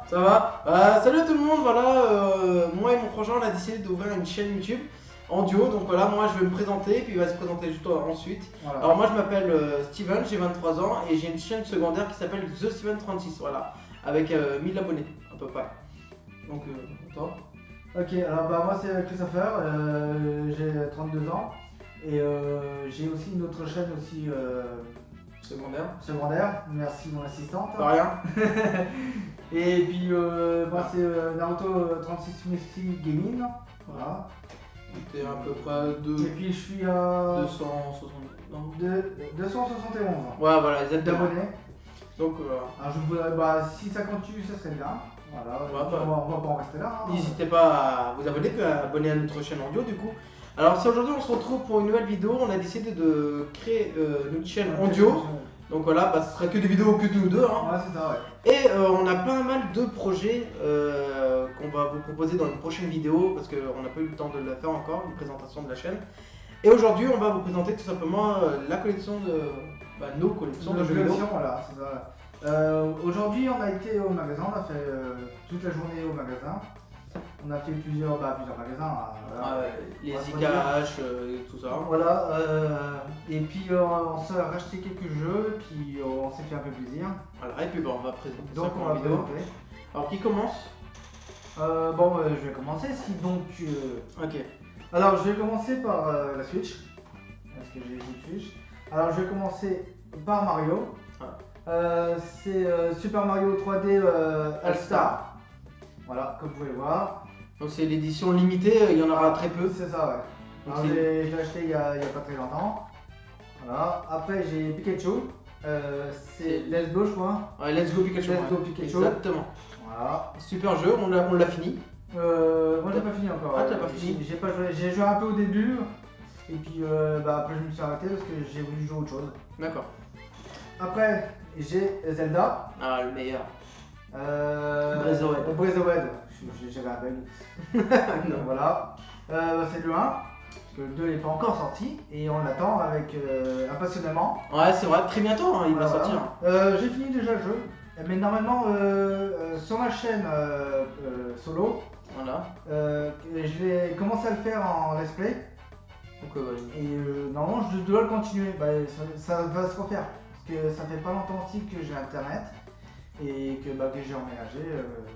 Ça va? Salut tout le monde, voilà, moi et mon frangin on a décidé d'ouvrir une chaîne YouTube en duo, donc voilà, moi je vais me présenter, puis il va se présenter juste ensuite. Voilà. Alors moi je m'appelle Steven, j'ai 23 ans et j'ai une chaîne secondaire qui s'appelle The Steven 36, voilà, avec 1000 abonnés à peu près. Donc toi? Ok, alors bah moi c'est Christopher, j'ai 32 ans et j'ai aussi une autre chaîne aussi secondaire, merci mon assistante. Pas rien. Et puis moi c'est Naruto 36 Messi Gaming, voilà. T'es à peu près Et puis je suis à 260, non? 271 Ouais voilà, exactement. d'abonnés. Donc Alors je voudrais, si ça continue ça serait bien. Voilà, Ouais, on va pas en rester là. Hein. n'hésitez pas à vous abonner, puis à abonner à notre chaîne audio du coup. Alors si aujourd'hui on se retrouve pour une nouvelle vidéo, on a décidé de créer une chaîne audio. Donc voilà, ce sera que des vidéos que nous deux. Hein. Ouais, c'est ça, ouais. Et on a pas mal de projets qu'on va vous proposer dans une prochaine vidéo parce qu'on n'a pas eu le temps de la faire encore, une présentation de la chaîne. Et aujourd'hui, on va vous présenter tout simplement la collection de nos collections de jeux vidéo. Voilà, c'est ça. Aujourd'hui, on a été au magasin, on a fait toute la journée au magasin. On a fait plusieurs magasins. Voilà. Les IKH et tout ça. Voilà, et puis on s'est racheté quelques jeux, puis on s'est fait un peu plaisir. Voilà, et puis on va présenter donc ça on pour va la vidéo. présenter. Alors qui commence? Je vais commencer. Ok. Alors je vais commencer par la Switch, parce que j'ai une Switch. Alors je vais commencer par Mario. C'est Super Mario 3D All Star. Voilà, comme vous pouvez voir. Donc c'est l'édition limitée, il y en aura très peu. C'est ça, ouais. Donc Alors, je l'ai acheté il y a pas très longtemps. Voilà. Après j'ai Pikachu. C'est Let's Go, je crois. Ouais, Let's Go Pikachu. Let's Go Pikachu. Exactement. Voilà. Super jeu, on l'a fini. Moi j'ai pas fini encore. Ah, t'as pas fini? J'ai pas joué. J'ai joué un peu au début. Et puis après je me suis arrêté parce que j'ai voulu jouer autre chose. D'accord. Après j'ai Zelda. Ah, le meilleur. Breath of Wild. J'avais un bug. Donc voilà. C'est le 1. Parce que le 2 n'est pas encore sorti. Et on l'attend avec impassionnément. Ouais, c'est vrai, très bientôt, hein, il va sortir. J'ai fini déjà le jeu. Mais normalement, sur ma chaîne solo, Voilà. je vais commencer à le faire en let's play. Donc, Et normalement, je dois le continuer. Ça va se refaire. Parce que ça fait pas longtemps aussi que j'ai internet. Et que j'ai emménagé.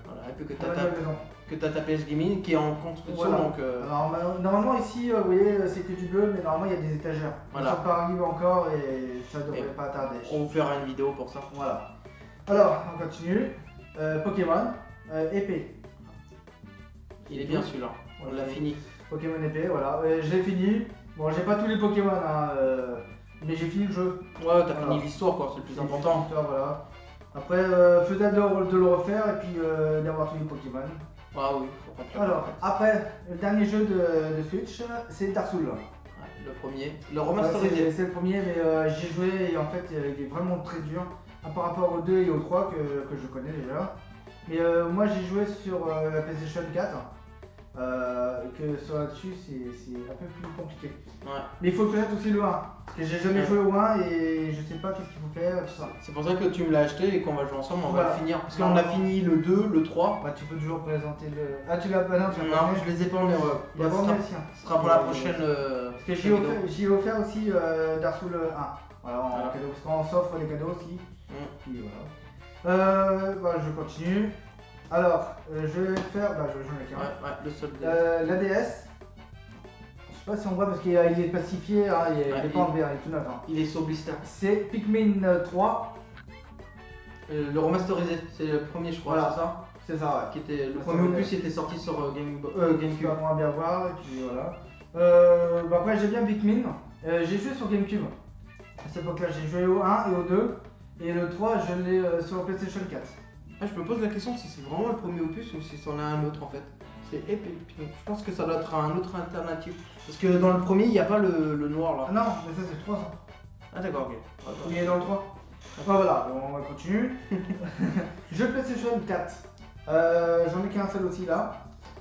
voilà, et puis que t'as ta PS Gaming qui est en construction. Voilà. Donc, Alors, normalement, ici, vous voyez, c'est que du bleu, mais normalement, il y a des étagères. Voilà. Ça pas arrivé encore et ça devrait pas tarder. on vous fera une vidéo pour ça. Voilà. Alors, on continue. Pokémon, épée. Il est bien celui-là, on l'a fini. Pokémon épée, voilà. Je l'ai fini. Bon, j'ai pas tous les Pokémon, hein, mais j'ai fini le jeu. Ouais, t'as fini l'histoire, quoi, c'est le plus important. Voilà. Après, faisable de le refaire et puis d'avoir tous les Pokémon. Ah oui, faut remplir. Alors, après, le dernier jeu de Switch, c'est Dark Souls. Le premier, le remasterisé. C'est le premier, mais j'y ai joué et en fait, il est vraiment très dur. Par rapport au 2 et au 3 que je connais déjà. Mais moi j'ai joué sur la PlayStation 4, que sur là-dessus c'est un peu plus compliqué. Ouais. Mais il faut connaître aussi le 1, parce que j'ai jamais joué au 1 et je sais pas qu'est-ce qu'il faut faire, tout ça. C'est pour ça que tu me l'as acheté et qu'on va jouer ensemble, on Voilà. va le finir. Parce qu'on a fini le 2, le 3. Bah tu peux toujours présenter le... Ah tu l'as pas, non, Non, je les ai pas en erreur. Il y a vraiment le sien. Ce sera pour la prochaine. Parce que j'ai offert aussi Dark Souls 1. Voilà, en cadeau, parce qu'on s'offre des cadeaux aussi. Puis voilà. Je continue. Alors, je vais faire. Je vais jouer avec Ouais, le seul. la DS. Je sais pas si on voit parce qu'il est pacifié, hein, il est pas enlevé, il est tout neuf. Hein. Il est sur blister. C'est Pikmin 3. Le remasterisé, c'est le premier, je crois, Voilà. c'est ça? C'est ça, ouais. Qui était, le premier opus était sorti sur GameCube. Tu vas bien voir, et puis voilà. Après, j'ai bien Pikmin. J'ai joué sur GameCube. À cette époque-là, j'ai joué au 1 et au 2. Et le 3, je l'ai sur PlayStation 4. Ah, je me pose la question si c'est vraiment le premier opus ou si c'en a un autre en fait. C'est Epic. Je pense que ça doit être un autre alternatif. Parce que dans le premier, il n'y a pas le noir là. Ah non, mais ça c'est le 3 ça. Ah d'accord, ok. Il est dans le 3. Voilà, on va continuer. Jeu PlayStation 4. J'en ai qu'un seul aussi là.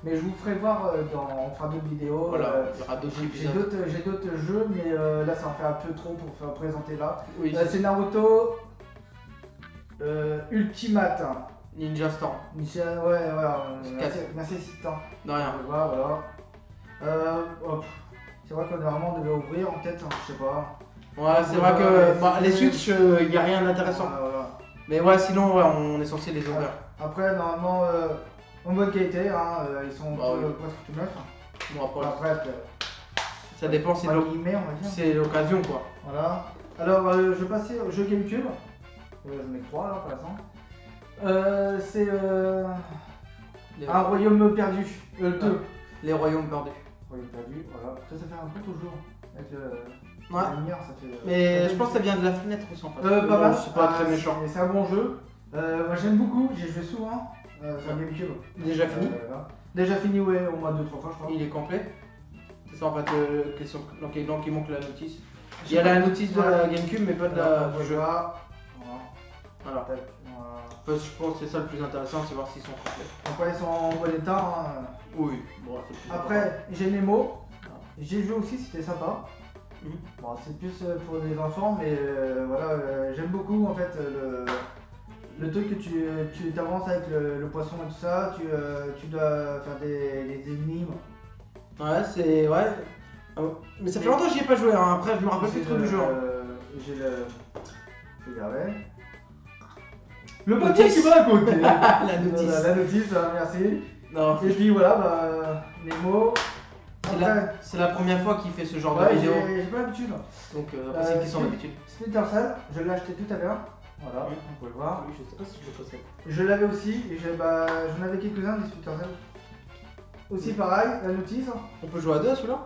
Mais je vous ferai voir on fera d'autres vidéos. Voilà, il y aura d'autres épisodes. J'ai d'autres jeux, mais là ça en fait un peu trop pour présenter là. Oui, C'est Naruto Ultimate. Ninja Storm. Ouais, voilà. Quatre. Merci assistant. De rien. Voilà. C'est vrai que normalement on devait ouvrir en tête, je sais pas. Ouais, c'est vrai que bah, les Switch, il n'y a rien d'intéressant. Voilà. Mais ouais, sinon, ouais, on est censé les ouvrir. Après, normalement, en bonne qualité, hein, ils sont Bah, oui. presque tout neufs. Bon, après, Après, ça dépend, c'est l'occasion quoi. Voilà. Alors, je vais passer au jeu GameCube. Je mets 3 là pour l'instant. C'est un royaume perdu. Le 2. Les royaumes perdus. Royaume perdu, voilà. Ça fait un peu toujours. Avec Ouais. la lumière, ça fait. Mais je pense que ça vient de la fenêtre aussi en fait. Pas mal. C'est pas très méchant. C'est un bon jeu. Moi j'aime beaucoup, j'ai joué souvent sur GameCube. Déjà fini. Voilà. Déjà fini, ouais, au moins 2-3 fois je crois. Il est complet. C'est ça en fait, question. Donc il manque la notice. Il y a la notice de la GameCube mais pas de la du jeu. Voilà. Voilà. Enfin, je pense que c'est ça le plus intéressant, c'est voir s'ils sont complets. Après ils sont en bon état. Hein. Oui. Bon, c'est plus Après j'ai Nemo. J'ai joué aussi, c'était sympa. Mhm. Bon, c'est plus pour des enfants, mais voilà, j'aime beaucoup en fait le truc que tu t'avances avec le poisson et tout ça, tu dois faire des énigmes. Ouais, c'est. Ouais. Mais ça fait longtemps que j'y ai pas joué, hein. Après je me rappelle plus trop du jeu. J'ai le. Je vais regarder. Le papier qui va à côté. La notice. Voilà, la notice, merci. Non, Et puis voilà, bah, les mots. c'est la première fois qu'il fait ce genre de Ouais, vidéo. j'ai pas l'habitude. Donc après c'est qu'ils sont d'habitude. Splinter Cell, je l'ai acheté tout à l'heure. Voilà, Oui. on peut le voir. Oui, je sais pas si je le possède. Je l'avais aussi, et j'en avais quelques-uns des Splinter Cell. Aussi pareil, la notice. On peut jouer à deux à celui-là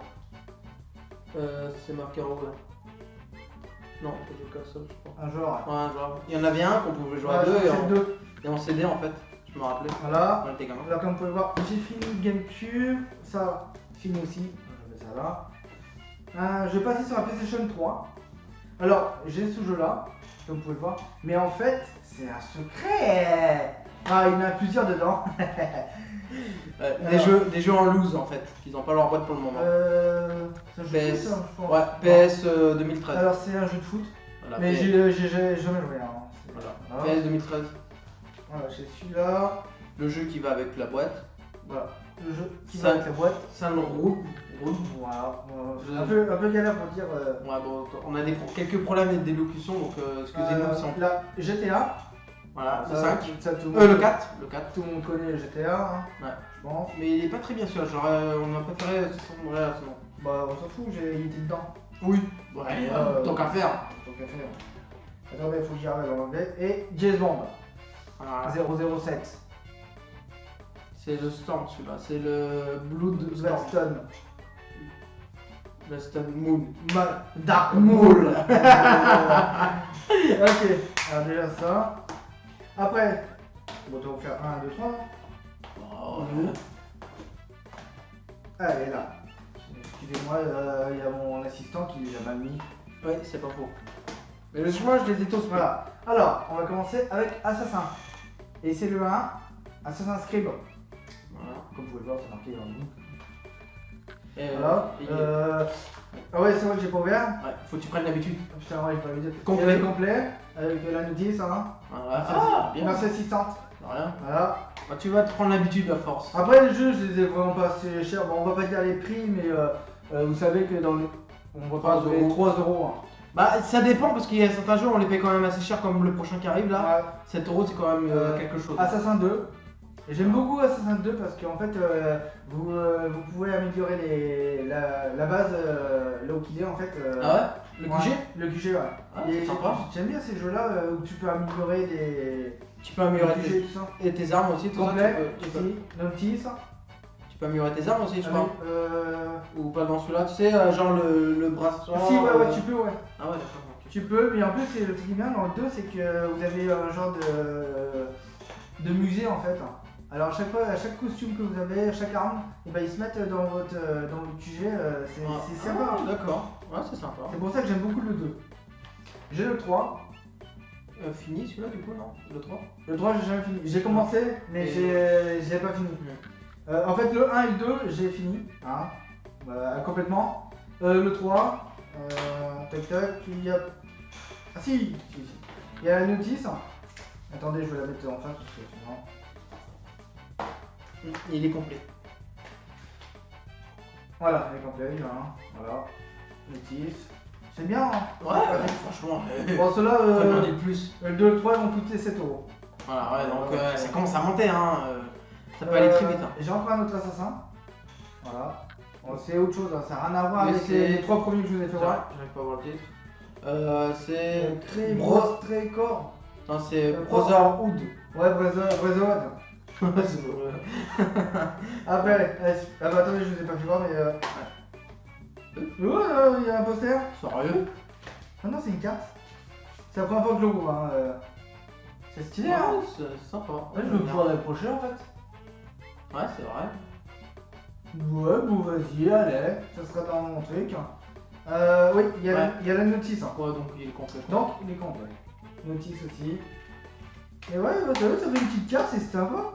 C'est marqué en haut là. Non, on peut jouer qu'à seul, je crois. Un genre. Ouais, genre. Il y en avait un qu'on pouvait jouer à Ouais, deux c'est le 2. et en CD en fait. Je me rappelais. Voilà. On était gamin. Alors comme vous pouvez voir, j'ai fini GameCube, ça fini aussi, je mets ça là. Je vais passer sur la PlayStation 3. Alors j'ai ce jeu là, comme vous pouvez le voir, mais en fait c'est un secret. Ah, il y en a plusieurs dedans. Des jeux en loose en fait, qu'ils n'ont pas leur boîte pour le moment. Ça joue PS. foot, hein, je pense. Ouais, PS 2013. Alors c'est un jeu de foot, Voilà, mais PS. j'ai jamais joué. Hein. Voilà. PS 2013. Voilà, j'ai celui-là. Le jeu qui va avec la boîte. Voilà, le jeu qui Ça- va avec la boîte. Ça le roule. Voilà, Je- un peu galère pour dire. Ouais, bon, on a quelques problèmes d'élocution donc excusez-nous si on. Là, GTA. Voilà, le Ça, 5. ça, tout le monde- Le 4. Le 4. Tout le monde connaît le GTA, hein, Ouais. je pense. Mais il est pas très bien celui-là, genre on a préféré ce vrai sinon. Bah, on s'en fout, il était dedans. Oui. Ouais, tant qu'à faire. Tant qu'à faire. Attendez, faut que j'y arrive à l'anglais. Et James Bond, Voilà. 007. C'est le Storm celui-là, c'est le Blood Storm. Gladstone. Gladstone Moon. Dark Moon. Ok, alors déjà ça. Après, bon, tu vas faire 1, 2, 3. Oh, Elle est là. Excusez-moi, il y a mon assistant qui l'a mal mis. ouais, c'est pas faux. Mais le moi je les ai tous pris. Voilà. Alors, on va commencer avec Assassin. Et c'est le 1, Assassin's Creed. Voilà. Comme vous pouvez le voir, c'est marqué en nous. Et, Voilà. et- Ah ouais, c'est vrai que j'ai pas ouvert. ouais, faut que tu prennes l'habitude. Putain, ouais, j'ai pas vu. Complet. Complet. Avec la notice, hein. Voilà. Ah, bien. Merci assistante. Rien. Voilà. Bah, tu vas te prendre l'habitude à force. Après, les jeux, je les ai vraiment pas assez chers. Bon, on va pas dire les prix, mais vous savez que dans le. On va pas 3 trouver 3 euros. Bah ça dépend parce qu'il y a certains jeux on les paye quand même assez cher comme le prochain qui arrive là. Ouais. 7 euros c'est quand même quelque chose. Assassin 2. Et j'aime beaucoup Assassin 2 parce qu'en fait, vous pouvez améliorer la base là où il est en fait. Ah ouais Le QG Ouais, le QG, ouais. Ah, Et c'est sympa. j'aime bien ces jeux-là où tu peux améliorer des. Tu peux améliorer le QG, tout ça. tes armes aussi, tout Complet, ça. Tu peux, ici, notice. tu peux améliorer tes armes aussi, je crois. Euh, Ou pas dans celui-là, tu sais, genre le bracelet. Si, ouais, tu peux, ouais. Ah ouais, d'accord. ok. Tu peux, mais en plus, le truc qui est bien dans le 2, c'est que vous avez un genre de musée en fait. Alors, à chaque fois, à chaque costume que vous avez, à chaque arme, et ben, ils se mettent dans votre QG, c'est sympa. Ah, d'accord. Ouais, c'est sympa. C'est pour ça que j'aime beaucoup le 2. J'ai le 3. Fini celui-là du coup, non Le 3 Le 3, j'ai jamais fini. J'ai commencé, mais Et- j'ai pas fini. En fait, le 1 et le 2, j'ai fini. Hein, complètement. Le 3, tac tac, il y a. Ah si, il y a la notice. Attendez, je vais la mettre en face parce que sinon. Il est complet. Voilà, elle est complète, hein. Voilà. Métis. C'est bien, hein. Ouais, franchement. Bon, ceux-là, Faut demander plus. le 2 et le 3 vont coûter 7 €. Voilà, ouais, donc ça commence à monter, hein. Ça peut aller très vite. Hein. J'ai encore un autre assassin. Voilà. Bon, c'est autre chose, hein. Ça n'a rien à voir Mais avec c'est- les 3 premiers que je vous ai fait voir. J'arrive pas à voir le titre. C'est. Très Bro- grosse, très corps. Non, c'est Euh, Brotherhood. Ouais, Brotherhood. C'est vrai. Après, ah bah attendez, je vous ai pas fait voir, mais. Il y a un poster. Sérieux? Ah non, c'est une carte. C'est la première fois que je le vois. Hein. C'est stylé, hein. Ouais, c'est sympa. Ouais, je vais pouvoir l'approcher en fait. Ouais, c'est vrai. Ouais, bon, vas-y, allez. Ça sera dans mon truc. Oui, il y a la notice. Hein. Ouais, donc il est complet. Donc, il est complet. Notice aussi. Et ouais, bah, t'as vu, ça fait une petite carte, c'est sympa.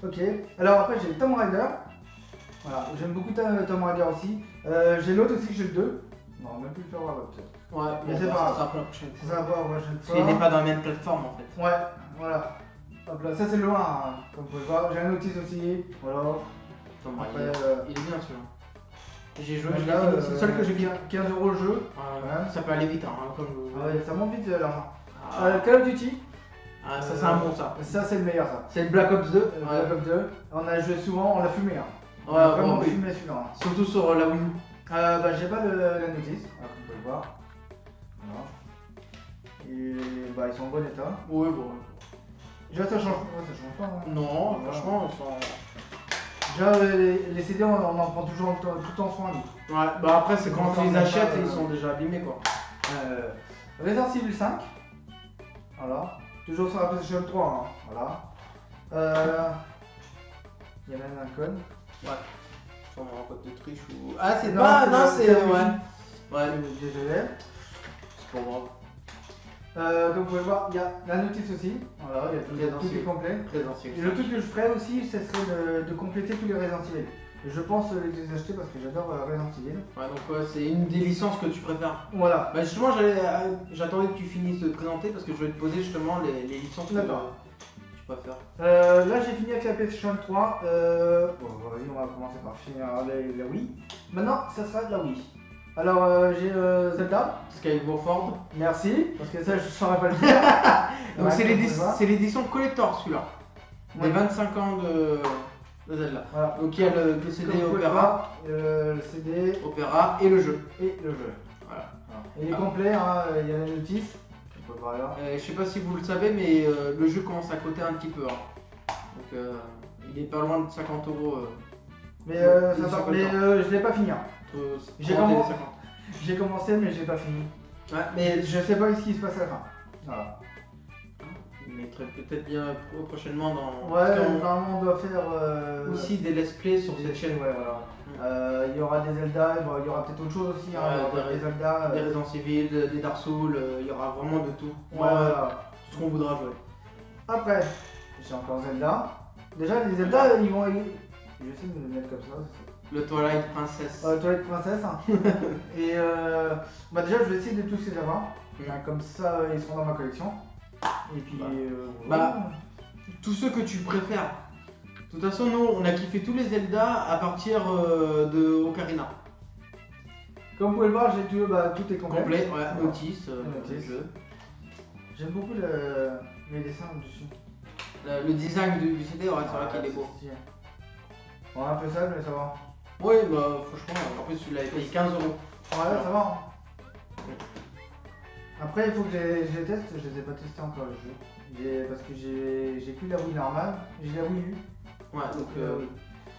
Ok. Alors après, j'ai Tomb Raider. Voilà, j'aime beaucoup Tomb Raider aussi. J'ai l'autre aussi, j'ai le 2. Non, on va même plus le faire voir l'autre peut-être. Ouais, Mais bon, c'est bah, pas ça grave. sera pour la prochaine fois. Ça va voir la prochaine Parce qu'il n'est fois. pas dans la même plateforme en fait. Ouais, voilà. Hop là, ça c'est le 1, hein, comme vous pouvez voir. J'ai un notice aussi. Voilà. Tomb Après, Raider. Il est bien celui-là. J'ai joué, donc je l'ai là, fini. C'est le seul que j'ai vu. 15 € le jeu. Ouais, ça peut aller vite, hein, comme. Ah ouais, ça monte vite l'argent. Ah, Call of Duty. ça c'est un bon ça. Ça c'est le meilleur ça. C'est le Black Ops 2. Black Ops 2. On a joué souvent, on l'a fumé. Hein. On Ouais, a vraiment bon, oui. fumé celui-là. Hein. Surtout sur la Wii U. Bah j'ai pas la notice, comme vous pouvez le voir. Voilà. Et bah ils sont en bon état. Ouais, bon. Déjà ça change pas. Hein. Non, Voilà. franchement, ils sont. Déjà les CD on en prend toujours tout le temps soin. Nous. Ouais, bah après, c'est quand On tu les s'en met achètes, pas, ils sont déjà abîmés quoi. Resident Evil 5. Voilà. Toujours sur la PlayStation 3. Hein. Voilà. Il y a même un code. Ouais. Sûrement un code de triche ou. Ah, c'est Non, pas. c'est Non, le- c'est. c'est le Ouais. Wii. Ouais, Désolé. c'est pas grave. Comme vous pouvez voir, il y a la notice aussi. Voilà, il y a tout est complet. Présentiel. Et le truc que je ferais aussi, ce serait de compléter tous les Resident Evil. Et je pense les acheter parce que j'adore Resident Evil. Ouais, donc ouais, c'est une des licences que tu préfères. Voilà. Bah justement, j'attendais que tu finisses de te présenter parce que je vais te poser justement les licences que D'accord. tu préfères. Là, j'ai fini avec la PlayStation 3. Bon, vas-y, on va commencer par finir la Wii. Maintenant, ça sera de la Wii. Alors, j'ai Zelda. Skyward Ford. Merci, parce que ça, je saurais pas le dire. Donc Ouais, c'est comme vous pouvez voir. l'édition collector celui-là. Ouais. Des 25 ans de Zelda. Voilà. Donc il y a le CD Comme vous pouvez Opera, voir, le CD Opera et le jeu. et le jeu. Voilà. Il est complet, hein, il y a la notice. On peut voir là. Je sais pas si vous le savez, mais le jeu commence à coter un petit peu. Hein. Donc il est pas loin de 50 €. Mais, Ouais, ça il est part- 50 mais ans. je l'ai pas fini. Hein. Entre J'ai 30 et commencé. 50. J'ai commencé, mais j'ai pas fini. Ouais, Mais je sais pas ce qui se passe à la fin. Voilà. il mettrait peut-être bien prochainement dans. Ouais, parce qu'on- normalement on doit faire aussi des let's play sur cette chaîne. Ouais, voilà. Il y aura des Zelda, bon, il y aura peut-être autre chose aussi. Hein, Ouais, il y aura des Zelda. Des Resident Evil, des Dark Souls, il y aura vraiment de tout. Ouais, voilà. Tout ce qu'on voudra jouer. Après, j'ai encore Zelda. Déjà, les Zelda, ils vont. Je vais essayer de me mettre comme ça. Le Twilight Princess. Toilette princesse. Hein. Et bah déjà, je vais essayer de tous les avoir. Comme ça, ils seront dans ma collection. Et puis. Bah. Tous ceux que tu préfères. De toute façon, nous, on a kiffé tous les Zelda à partir de Ocarina. Comme vous pouvez le voir, j'ai tout est complet. Complet, ouais, notice, Notice. jeu. J'aime beaucoup les dessins dessus. Le design du CD, ouais, c'est vrai qu'il est beau. stylé. Bon, un peu sale, mais ça va. Oui, bah franchement, en plus, tu l'avais payé 15 €. Ouais, ça va. Hein. Après, il faut que je les teste. Je les ai pas testés encore le jeu. Parce que j'ai plus la Wii normale, j'ai la Wii U. Ouais, donc Oui.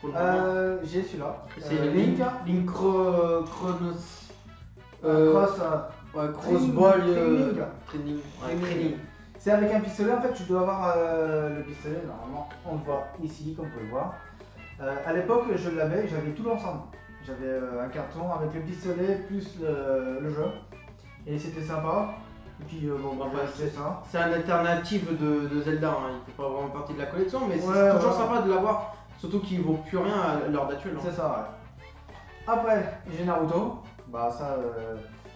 pour le moment. J'ai celui-là. C'est Link. Link Chronos. Cross. Ouais, Crossball Training. Training. Ouais, Training. training. C'est avec un pistolet. En fait, tu dois avoir le pistolet. Normalement, on le voit ici, comme vous pouvez le voir. À l'époque, je l'avais, j'avais tout l'ensemble. J'avais un carton avec le pistolet plus le jeu. Et c'était sympa. Et puis, bon, bah, Enfin, c'est ça. C'est un alternative de Zelda, hein. Il fait pas vraiment partie de la collection, mais c'est Ouais, toujours ouais. sympa de l'avoir. Surtout qu'il vaut plus rien à l'heure actuelle. hein. C'est ça, ouais. Après, j'ai Naruto. Bah, ça.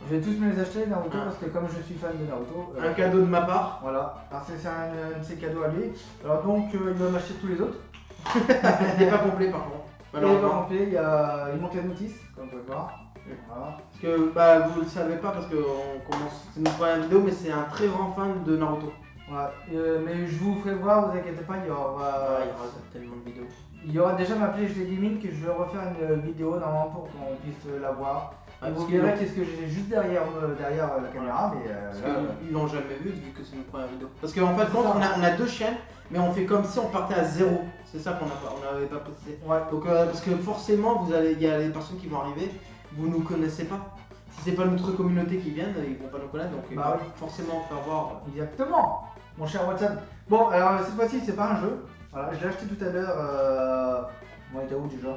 Je vais tous me les acheter Naruto Ah. parce que comme je suis fan de Naruto. Un cadeau de ma part. Voilà, alors c'est un de ses cadeaux à lui. Alors donc il va m'acheter tous les autres. Il n'est pas complet par contre. Et Malheureusement. il manque la notice, comme vous pouvez voir. Voilà. Parce que bah, vous le savez pas parce que c'est notre première vidéo, mais c'est un très grand fan de Naruto. Voilà. Mais je vous ferai voir, vous inquiétez pas, Il y aura tellement de vidéos. il y aura déjà ma playlist des gaming que je vais refaire une vidéo normalement pour qu'on puisse la voir. Ouais, Et parce vous verrez qu'est-ce que j'ai juste derrière la caméra, mais Parce là, qu'ils l'ont jamais vu que c'est une première vidéo. Parce qu'en fait, C'est quand ça. on a deux chaînes, mais on fait comme si on partait à zéro. C'est ça qu'on n'avait pas précisé. ouais. Donc, parce que forcément, il y a les personnes qui vont arriver, vous nous connaissez pas. Si c'est pas notre communauté qui viennent, ils vont pas nous connaître, donc il Bah va oui. forcément faire voir. Exactement, mon cher Watson. Bon, alors cette fois-ci, c'est pas un jeu. Voilà, je l'ai acheté tout à l'heure. Bon, il était où déjà?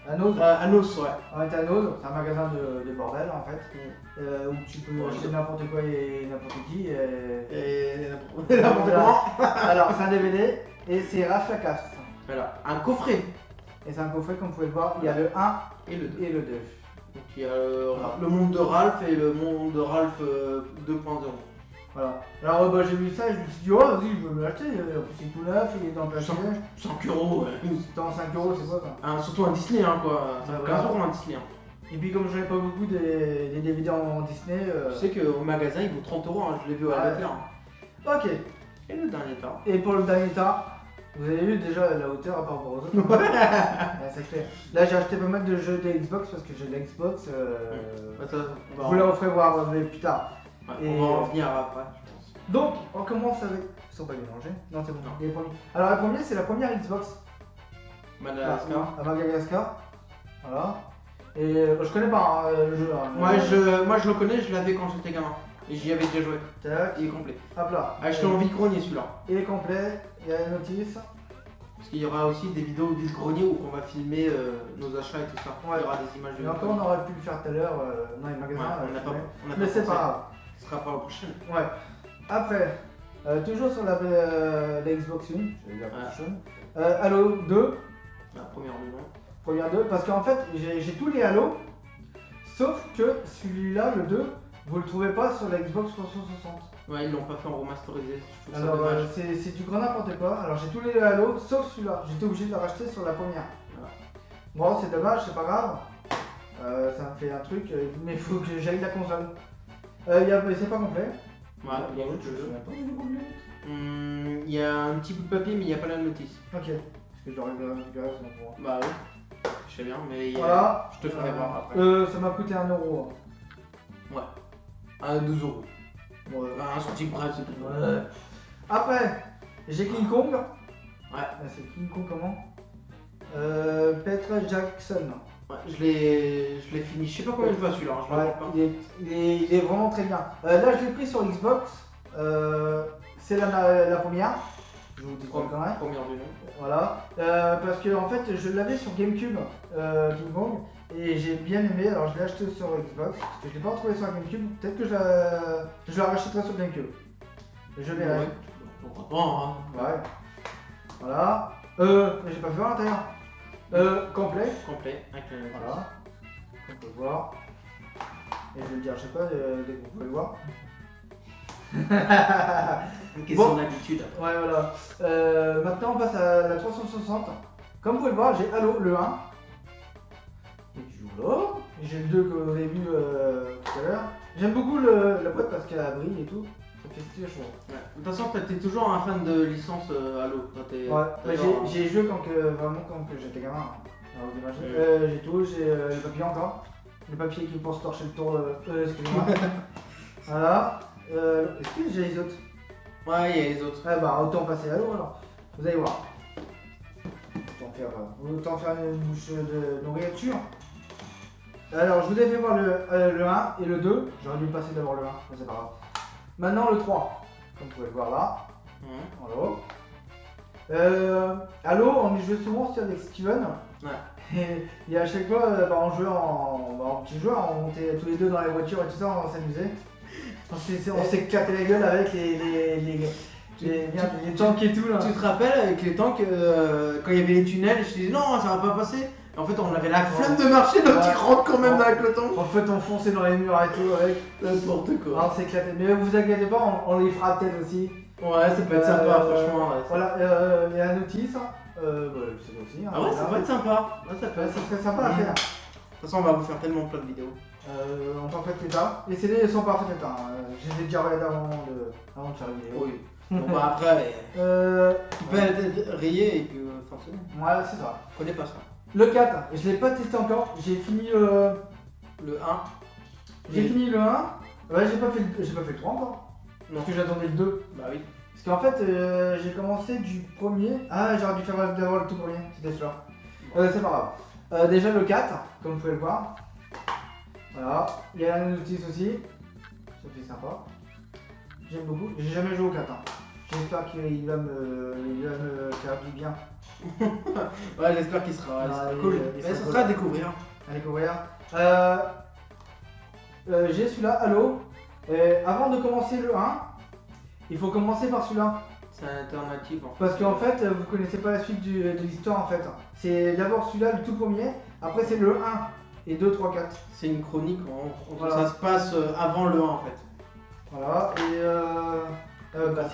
À Nose. Anos, ouais. On est à Nose, c'est un magasin de bordel en fait. Où tu peux Ouais, acheter n'importe quoi et n'importe qui. Et n'importe comment. Alors, c'est un DVD et c'est Raf la Casse. Voilà, un coffret. Et c'est un coffret, comme vous pouvez le voir, il y a le 1 Et le 2. et le 2. Donc il y a le monde de Ralph et le monde de Ralph 2.0. Voilà. Alors, j'ai vu ça et je me suis dit, oh, vas-y, je veux me l'acheter. En plus, c'est tout neuf, il est dans le plastique. 5 euros, ouais. C'est en 5 euros, c'est quoi ça? Surtout un Disney, hein, quoi. Ça Ouais, fait voilà. 15 euros un Disney. Hein. Et puis, comme je n'avais pas beaucoup des DVD en Disney. Tu sais qu'au magasin il vaut 30 euros, hein. Je l'ai vu à Ouais. Leclerc. Ok. Et le dernier tas. Et pour le dernier tas, vous avez vu déjà la hauteur par rapport aux autres. Ouais, c'est clair. Là, j'ai acheté pas mal de jeux de Xbox parce que j'ai de l'Xbox. Attends, Je vous les referai voir mais plus tard. ouais, Et- on va en revenir après, je pense. Donc, on commence avec. Ils sont pas mélangés. Non, c'est bon. Non. Les premiers. Alors, la première, c'est la première Xbox. Madagascar. À Madagascar. Voilà. Et je connais pas hein, le jeu. Hein, Moi je le connais, je l'avais quand j'étais gamin. Et j'y avais déjà joué. Tac. Il est complet. Hop là. Ah, j'étais envie de grogner celui-là. Il est complet. Il y a la notice. Parce qu'il y aura aussi des vidéos du grenier où on va filmer nos achats et tout ça. Ouais. Il y aura des images de. Et encore, on aurait pu le faire tout à l'heure dans les Ouais, magasins. on n'a pas. On n'a Mais pas c'est pensé. pas grave. Ce sera pas la prochaine. Ouais. Après, toujours sur la Xbox One, je vais dire Ouais. PlayStation. Halo 2, La première du nom. première 2, parce qu'en fait, j'ai tous les Halo, sauf que celui-là, le 2, vous le trouvez pas sur la Xbox 360. Ouais, ils l'ont pas fait en remasterisé. Je trouve ça Alors, dommage. c'est du grand n'importe quoi. Alors, j'ai tous les Halo, sauf celui-là. J'étais obligé de le racheter sur la première. Voilà. Bon, c'est dommage, c'est pas grave. Ça me fait un truc, mais il faut que j'aille la console. C'est pas complet. Ouais, il y a autre chose. Attends, il est complet. Il y a un petit bout de papier, mais il n'y a pas la notice. Ok. Parce que je dois récupérer sinon pour moi. Bah oui. Je sais bien, mais Voilà. je te ferai voir après. Ça m'a coûté 1 euro. Ouais. À 2 euros. Ouais. Un centime près, c'est tout. Ouais. Après, j'ai King Kong. Ouais. C'est King Kong comment Peter Jackson. Ouais, je l'ai fini. Je sais pas combien je vais celui-là. Je le Ouais, vois pas. il est vraiment très bien. Là, je l'ai pris sur Xbox. C'est la première. Je vous dis pas quand même. Première du nom. Voilà. Parce que en fait, je l'avais sur GameCube, King Kong, et j'ai bien aimé. Alors, je l'ai acheté sur Xbox. Parce que je l'ai pas retrouvé sur GameCube. Peut-être que je la rachèterai sur GameCube. Je verrai. Ouais. Pourquoi pas, hein. Ouais. Voilà. J'ai pas vu à l'intérieur. Complet. Complet, avec la notice. Voilà. On peut voir. Et je vais le dire à chaque fois dès que vous pouvez le voir. Une question Bon. d'habitude. Ouais, voilà. Maintenant, on passe à la 360. Comme vous pouvez le voir, j'ai Halo le 1. Et tu joues là. Et j'ai le 2 que vous avez vu tout à l'heure. J'aime beaucoup la boîte parce qu'elle brille et tout. Ça fait stylé, je trouve. Ouais. De toute façon, t'es toujours un fan de licence Halo. Toi, Ouais, mais genre- j'ai joué vraiment quand que j'étais gamin. Alors, vous imaginez. J'ai tout, j'ai le papier encore. Le papier qui pour se torcher le tour. Excusez-moi. Voilà. Est-ce que j'ai les autres? Ouais, il y a les autres. Ah bah autant passer à l'eau alors. Vous allez voir. Autant faire une bouche de nourriture. Alors je vous ai fait voir le 1 et le 2. J'aurais dû passer d'abord le 1, mais c'est pas grave. Maintenant le 3. Comme vous pouvez le voir là. Voilà. Halo, on y jouait souvent aussi avec Steven. Ouais. Et à chaque fois, on jouait en petit joueur, on montait tous les deux dans les voitures et tout ça, on s'amusait. On s'est éclaté la gueule avec les tanks et tout là. Tu te rappelles avec les tanks, quand il y avait les tunnels, je te disais non, ça va pas passer. Et en fait, on avait la flemme de marcher, donc Ouais. tu rentres quand même Ouais. dans la peloton. En fait, on fonçait dans les murs et tout avec. N'importe quoi. Alors, c'est éclaté. Mais vous inquiétez pas, on les fera peut-être aussi. Ouais, ça peut être sympa, franchement. Ouais. Voilà, il y a la notice. C'est aussi. Hein, Ah ouais, ça peut être sympa. Ouais, ça peut Ouais, être ça sympa. serait sympa à faire. De toute façon, on va vous faire tellement plein de vidéos. En parfait état. Les CD sont en parfait état. Je les ai déjà regardés avant de faire une vidéo. Oui. Bon, bah après, tu peux être rayé et puis fonctionner. Ouais, c'est ça. Je connais pas ça. Le 4, je l'ai pas testé encore. J'ai fini Le 1. J'ai fini le 1. Ouais, j'ai pas fait le 3 encore. Non. Parce que j'attendais le 2. Bah oui. Parce qu'en fait, j'ai commencé du premier. Ah, j'aurais dû faire d'abord le tout premier. C'était celui-là. C'est pas grave. Déjà le 4, comme vous pouvez le voir. Voilà. Il y a la notice aussi. Ça fait sympa. J'aime beaucoup. J'ai jamais joué au 4. Hein. J'espère qu'il va me faire du bien. Ouais, j'espère qu'il sera Ouais, cool. il Ça sera sera à cool. découvrir. À découvrir. J'ai celui-là, Halo. Avant de commencer le 1, il faut commencer par celui-là. C'est un alternative en fait. Parce qu'en fait, vous connaissez pas la suite de l'histoire en fait. C'est d'abord celui-là, le tout premier. Après, c'est le 1 et 2, 3, 4. C'est une chronique, Voilà. ça se passe avant le 1 en fait. Voilà. Et Complet.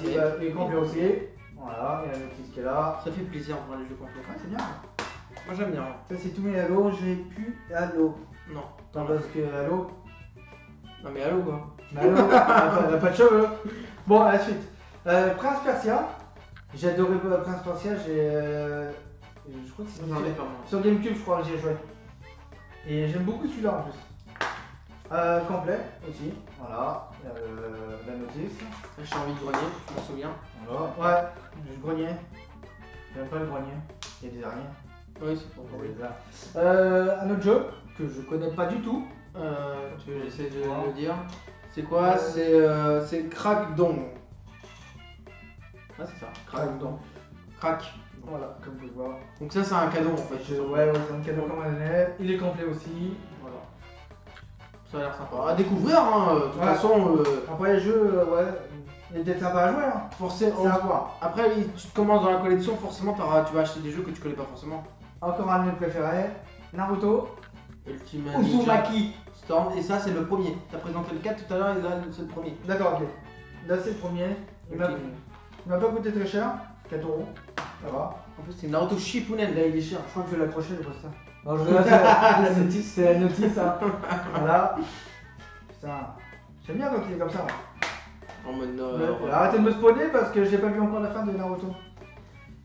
il est complet aussi. Voilà, il y a la notice qui est là. Ça fait plaisir de voir les jeux complets. Ouais, c'est bien. Moi j'aime bien. Ça, c'est tous mes Halo. J'ai plus Halo. Non. Non, parce que Halo. Non mais allô quoi. Mais Halo, elle a pas de cheveux. Bon, à la suite. Prince Persia. J'ai adoré Prince Persia. Je crois que c'est J'en ai pas moi. sur GameCube, je crois que j'ai joué. Et j'aime beaucoup celui-là en plus. Complet aussi. Voilà. La notice. J'ai envie de grogner, je m'en souviens. Voilà. Ouais. J'ai le grenier. J'aime pas le grenier. Il y a des araignées. Oui, c'est pour Oui, oui. là. Un autre jeu que je connais pas du tout. Tu veux essayer de le dire. C'est quoi C'est Crackdong. Ah c'est ça. Crackdong. Crack. Voilà, comme vous pouvez le voir. Donc ça c'est un cadeau en fait. Ouais, c'est un cadeau comme un élève. Il est complet aussi. Voilà. Ça a l'air sympa. À découvrir hein. De toute Ouais. façon, Après, les jeux, ouais, il est peut-être sympa à jouer. Hein. forcément. C'est à voir. Après, tu te commences dans la collection, forcément tu vas acheter des jeux que tu connais pas forcément. Encore un de mes préférés. Naruto. Ultimate Ninja Uzumaki. Storm, et ça c'est le premier. T'as présenté le 4 tout à l'heure et là c'est le premier. D'accord, ok. Là, c'est le premier. Il m'a pas coûté très cher. 4 euros. Ça va. En plus c'est Naruto Shippuden. Là, il est cher. Je crois que je vais l'accrocher le poster. Non, je vais la notice. C'est la notice, hein. Voilà. Putain. J'aime bien quand il est comme ça. Moi. En mode Arrêtez de me spoiler parce que j'ai pas vu encore la fin de Naruto.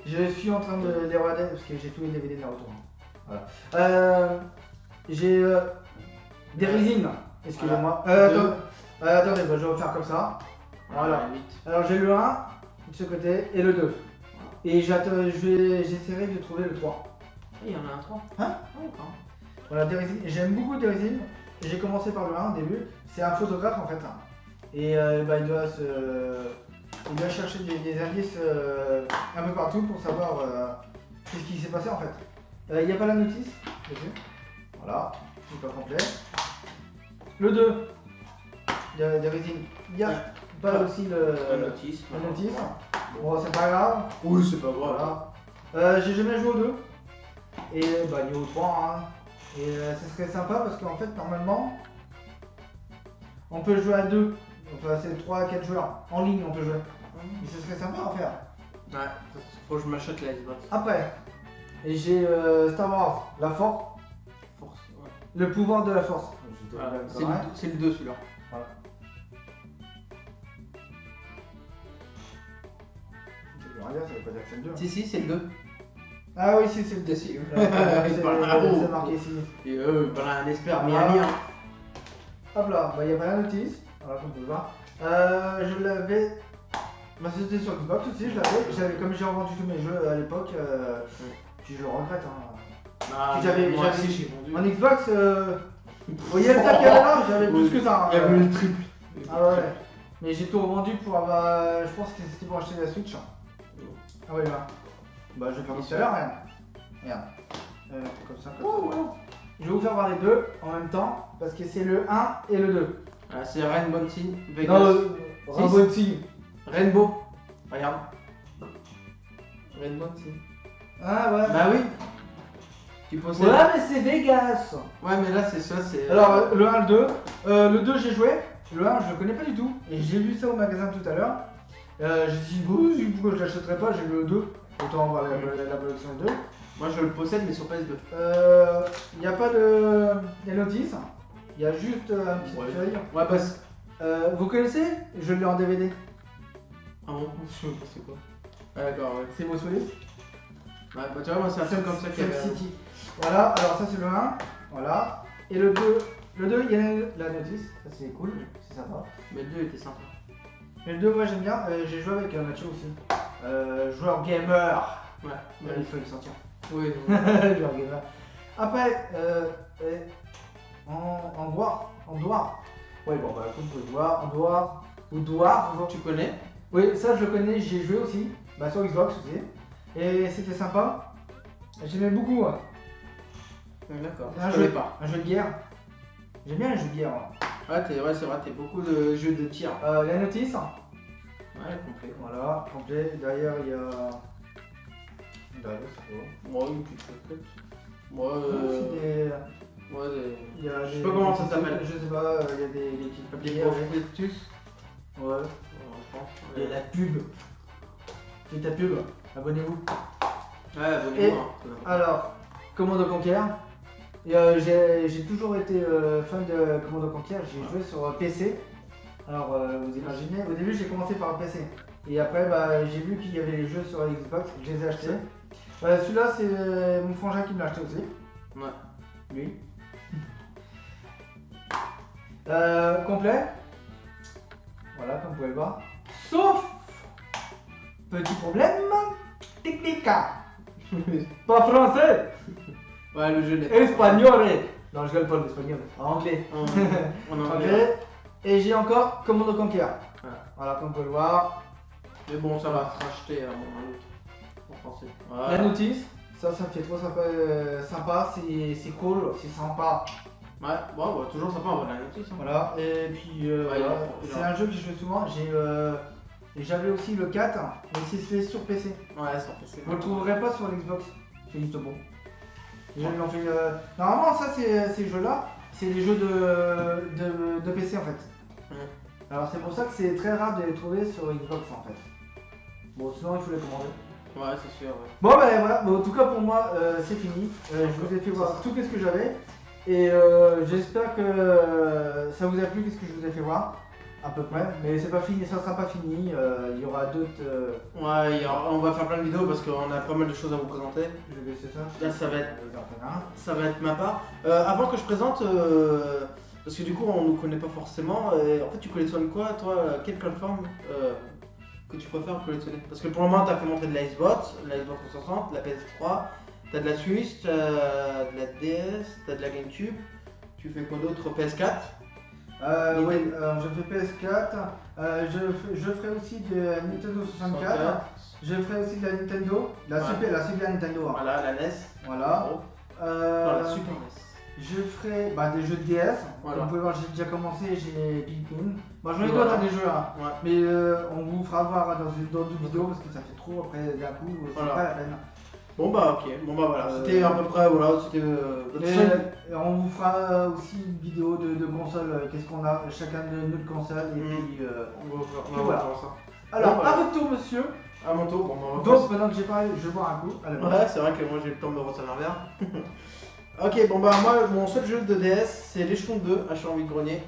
Je suis en train de les regarder parce que j'ai tous les DVD de Naruto. Voilà. J'ai des résines. Excusez-moi. Deux. Attendez, bah, je vais refaire comme ça. Voilà. Alors j'ai le 1 de ce côté et le 2. Et j'essaierai de trouver le 3. Il y en a un 3. Hein? Voilà, des résines. J'aime beaucoup des résines. J'ai commencé par le 1 au début. C'est un photographe en fait. Et bah, il doit chercher des indices un peu partout pour savoir ce qui s'est passé en fait. Il n'y a pas la notice dessus. Voilà, c'est pas complet. Le 2, il y a des résines. Il y a pas aussi La notice. la notice. Bon, c'est pas grave. Oui, c'est pas grave. Voilà. J'ai jamais joué au 2. Et bah, niveau 3. Hein. Et ce serait sympa parce qu'en fait, normalement, on peut jouer à 2. Enfin, c'est 3 à 4 joueurs. En ligne, on peut jouer. Mais ce serait sympa à faire. Ouais, faut que je m'achète la Xbox. Après, j'ai Star Wars, la force, Force, ouais. le pouvoir de la force. Voilà, c'est le 2 celui-là. Voilà. Ça veut rien dire, ça veut pas dire que c'est le 2. Si, c'est le 2. Ah oui, si, c'est le 2. Si. C'est marqué ici. Et voilà, on espère, mais Voilà. il y a lien. Hop là, bah, il y a pas la notice. Voilà, comme vous pouvez voir. Je l'avais. Bah, c'était sur Xbox aussi, je l'avais. Comme j'ai revendu tous mes jeux à l'époque, puis je le regrette. Hein. Ah, J'avais- moi j'avais- aussi, j'ai vendu. En Xbox, vous voyez le tas qu'il y avait là, j'avais plus que ça. Hein. Il y avait le triple. Ah ouais. Mais j'ai tout revendu pour avoir. Je pense que c'était pour acheter la Switch. Ah ouais, là. Bah, je vais faire tout à l'heure, regarde. Regarde. Comme ça, comme ça. Je vais vous faire voir les deux en même temps parce que c'est le 1 et le 2. Ah, c'est Rainbow Team Vegas. Non, Rainbow Team. Rainbow. Regarde. Rainbow Team. Ah ouais. Bah oui. Tu possèdes. Ouais, mais c'est Vegas. Ouais, mais là, c'est ça, c'est. Alors, le 1, le 2. Le 2, j'ai joué. Le 1, je le connais pas du tout. Et j'ai vu ça au magasin tout à l'heure. J'ai dit, pourquoi je l'achèterais pas? J'ai vu le 2. Autant avoir la collection 2. Moi, je le possède, mais sur PS2. Il n'y a pas de notice. Il y a juste un petit feuille. Ouais, bah. Vous connaissez? Je l'ai en DVD. Ah bon? Je sais pas c'est quoi. Ah, d'accord, ouais. C'est Bruce Willis. Ouais, bah tu vois, moi, c'est un film comme ça qui Sun avait. City. Voilà, alors ça c'est le 1. Voilà. Et le 2, il y a la notice. Ça c'est cool, c'est sympa. Mais le 2 était sympa. Et le 2, moi j'aime bien. J'ai joué avec Nacho aussi. Joueur gamer. Ouais. Il faut le sortir. Oui, Joueur gamer. Après, en doigt. Ouais, bon, bah écoute, au doigt. Tu connais? Oui, ça je le connais, j'y ai joué aussi. Bah sur Xbox aussi. Et c'était sympa. J'aimais beaucoup. Ouais. D'accord. Un Je jeu, connais pas. un jeu de guerre. J'aime bien les jeux de guerre. Moi. Ouais, c'est vrai, t'es beaucoup de jeux de tir. La notice. Ouais, complet. Voilà, complet. Derrière, il y a. Derrière, c'est quoi? Moi, une petite chocotte. Moi, Aussi des. Moi, Il y a je sais des- pas comment des ça petits s'appelle. trucs, Je sais pas, il y a des petites Des papiers avec. prospectus. Ouais. Je pense. Il y a la pub. C'est ta pub. Abonnez-vous. Ouais, abonnez-vous. Alors, Command & Conquer. Et j'ai toujours été fan de Command & Conquer. J'ai joué sur PC. Alors, vous imaginez, au début j'ai commencé par le PC. Et après, bah, j'ai vu qu'il y avait les jeux sur la Xbox. Je les ai achetés. Celui-là, c'est mon frangin qui me l'a acheté aussi. Ouais. Lui. Complet. Voilà, comme vous pouvez le voir. Sauf petit problème technique. Pas français, Ouais, le jeu n'est pas. espagnol. Non, je rigole pas l'espagnol. Anglais. En anglais. Anglais. Et j'ai encore Command & Conquer. Ouais. Voilà, comme vous pouvez le voir. Mais bon, ça va se racheter à mon en français. La notice. Ça me fait trop sympa. C'est cool, c'est sympa. Ouais, bon, bah, toujours sympa, on va la notice. Hein. Voilà, et puis Ouais, voilà. il C'est a- un jeu que je fais souvent. J'avais aussi le 4, mais c'est fait sur PC. Ouais, sur PC. Vous le trouverez pas sur l'Xbox. C'est juste bon. Ils l'ont fait, normalement, ça, ces jeux-là, c'est des jeux de PC en fait. Ouais. Alors, c'est pour ça que c'est très rare de les trouver sur Xbox en fait. Bon, sinon, il faut les commander. Ouais, c'est sûr, ouais. Bon, bah voilà. Bon, en tout cas, pour moi, c'est fini. Je vous ai fait voir tout ce que j'avais. Et j'espère que ça vous a plu, ce que je vous ai fait voir. À peu près, mais c'est pas fini, ça sera pas fini, il y aura d'autres. Ouais, on va faire plein de vidéos parce qu'on a pas mal de choses à vous présenter. Je vais laisser ça. Là, ça va être ma part. Avant que je présente, parce que du coup, on nous connaît pas forcément. En fait, tu collectionnes quoi, toi? Quelle plateforme que tu préfères collectionner? Parce que pour le moment, tu as fait montrer de la Xbox 360, la PS3, tu as de la Switch, tu as de la DS, tu as de la GameCube. Tu fais quoi d'autre? PS4? Oui, je fais PS4, je ferai aussi de Nintendo 64, je ferai aussi de la Nintendo, la Super Nintendo. Hein. Voilà, la NES. Voilà. Non, la Super NES. Je ferai des jeux de DS. Voilà. Comme vous pouvez voir, j'ai déjà commencé, j'ai Pikmin. Moi j'en ai Voilà. d'autres des jeux, hein. Ouais. Mais on vous fera voir dans une autre vidéo parce que ça fait trop après d'un coup, c'est Voilà. pas la peine. Bon bah ok, bon bah voilà, c'était à peu près, voilà, c'était Et on vous fera aussi une vidéo de console, qu'est-ce qu'on a chacun de notre console et puis on va voilà. faire ça. Alors Bon, à votre tour monsieur. À mon tour, bon bah Donc maintenant que j'ai parlé, je vais boire un coup. Allez, ouais, c'est vrai que moi j'ai eu le temps de me resservir un verre. Ok, bon bah moi, mon seul jeu de DS, c'est l'échelon 2, Achat en vide-grenier.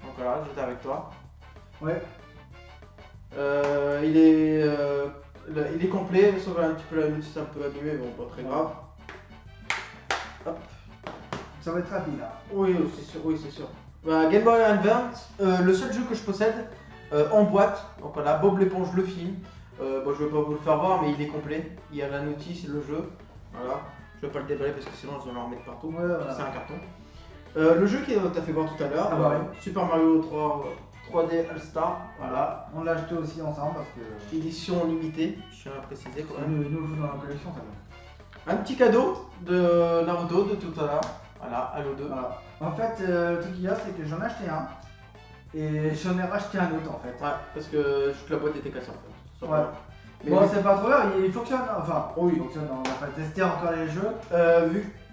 Donc voilà, j'étais avec toi. Ouais. Il est complet, sauf un petit peu la notice un peu abîmée, bon pas très grave. Hop. Ça va être rapide là. Oui, c'est sûr, oui, c'est sûr. Game Boy Advance, le seul jeu que je possède en boîte, donc voilà, Bob l'éponge le film. Bon, je vais pas vous le faire voir, mais il est complet. Il y a la notice, le jeu. Voilà, je vais pas le déballer parce que sinon je vais en remettre partout. Ouais, voilà. C'est un carton. Le jeu que t'as fait voir tout à l'heure, Ah bah oui. Super Mario 3D All Star, voilà. On l'a acheté aussi ensemble parce que. Édition limitée, je tiens à préciser quand même. Nous joue dans la collection ça va. Un petit cadeau de Naruto de tout à l'heure. Voilà, Halo 2. Voilà. En fait, le truc qu'il y a, c'est que j'en ai acheté un et j'en ai racheté un autre en fait. Ouais, parce que toute la boîte était cassée en fait. Ouais. Mais Bon, c'est pas trop grave, il fonctionne. Enfin, Oui. il fonctionne, on n'a pas testé encore les jeux.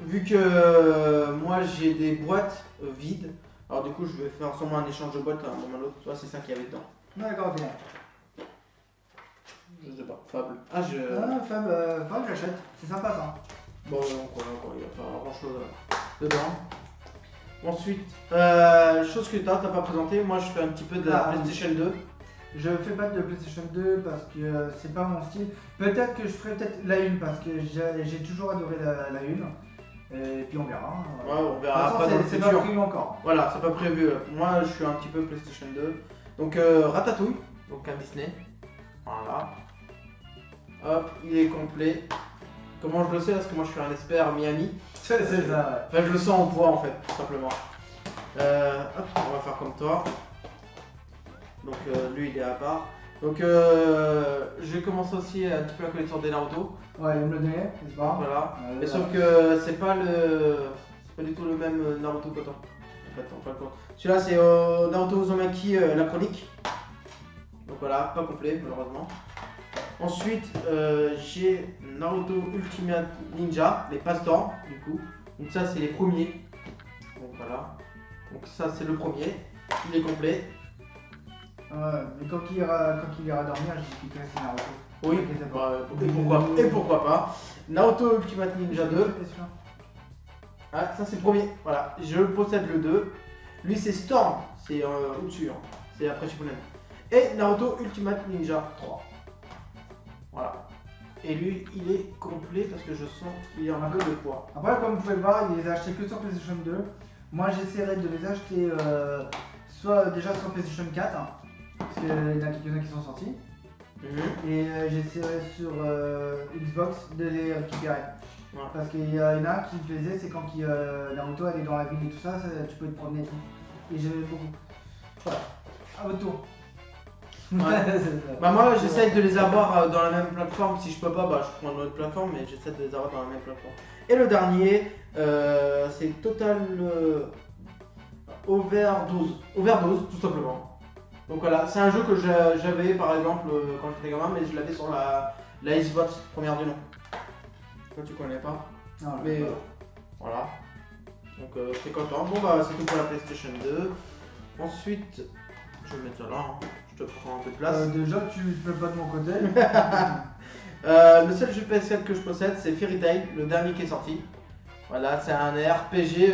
vu que moi j'ai des boîtes vides, alors du coup je vais faire sûrement un échange de boîtes à un moment ou l'autre. Tu vois, c'est ça qu'il y avait dedans. D'accord, ok. Je sais pas, Fable. Ah, Fab, j'achète. C'est sympa ça. Bon, encore, il n'y a pas grand chose dedans. Ensuite, chose que t'as pas présenté, moi je fais un petit peu de la PlayStation 2. Je fais pas de PlayStation 2 parce que c'est pas mon style. Peut-être que je ferai peut-être la 1 parce que j'ai toujours adoré la 1. Et puis on verra. Ouais, on verra De toute après dans le façon, c'est pas futur. prévu encore. Voilà, c'est pas prévu. Moi je suis un petit peu PlayStation 2. Donc Ratatouille, donc un Disney. Voilà. Hop, il est complet. Comment je le sais? Parce que moi je suis un expert Miami. C'est ça, Enfin, je le sens en voix en fait, tout simplement. Hop, on va faire comme toi. Donc lui il est à part. Donc j'ai commencé aussi un petit peu la collection des Naruto. ouais. Ouais, il me le donnait, n'est-ce pas? Voilà. Mais sauf que c'est pas du tout le même Naruto que toi. En fait, en fin de compte. Celui-là c'est Naruto Uzumaki la chronique. Donc voilà, pas complet malheureusement. Ensuite j'ai Naruto Ultimate Ninja, les passe-temps du coup. Donc ça c'est les premiers. Donc voilà. Donc ça c'est le premier. Il est complet. Ouais, mais quand il ira dormir, j'expliquerai c'est Naruto. Oui, et pourquoi pas. Naruto Ultimate Ninja 2. Ah, ça c'est le premier. Voilà, je possède le 2. Lui c'est Storm, c'est au-dessus. Hein. C'est après Shippuden. Et Naruto Ultimate Ninja 3. Voilà. Et lui, il est complet parce que je sens qu'il y a un peu de poids. Après, comme vous pouvez le voir, il les a achetés que sur PlayStation 2. Moi, j'essaierai de les acheter soit déjà sur PlayStation 4, hein, parce qu'il y en a quelques-uns qui sont sortis. Et j'essaierai sur Xbox de les récupérer. Ouais. Parce qu'il y en a qui me plaisaient, c'est quand Naruto allait dans la ville et tout ça, tu peux te promener et tout. Et j'aimais beaucoup. Voilà, à votre tour. Ouais. Bah moi j'essaie de les avoir dans la même plateforme. Si je peux pas, bah je prends une autre plateforme, mais j'essaie de les avoir dans la même plateforme. Et le dernier, c'est Total Overdose, tout simplement. Donc voilà, c'est un jeu que j'avais par exemple quand j'étais gamin, mais je l'avais sur la Xbox première du nom. Toi tu connais pas, Non, mais voilà. Donc j'étais content. Bon bah c'est tout pour la PlayStation 2. Ensuite, je vais mettre ça là. Hein. Je te prends un peu de place. Déjà, tu ne fais pas de mon côté. Le seul jeu PS4 que je possède, c'est Fairy Tail, le dernier qui est sorti. Voilà, c'est un RPG.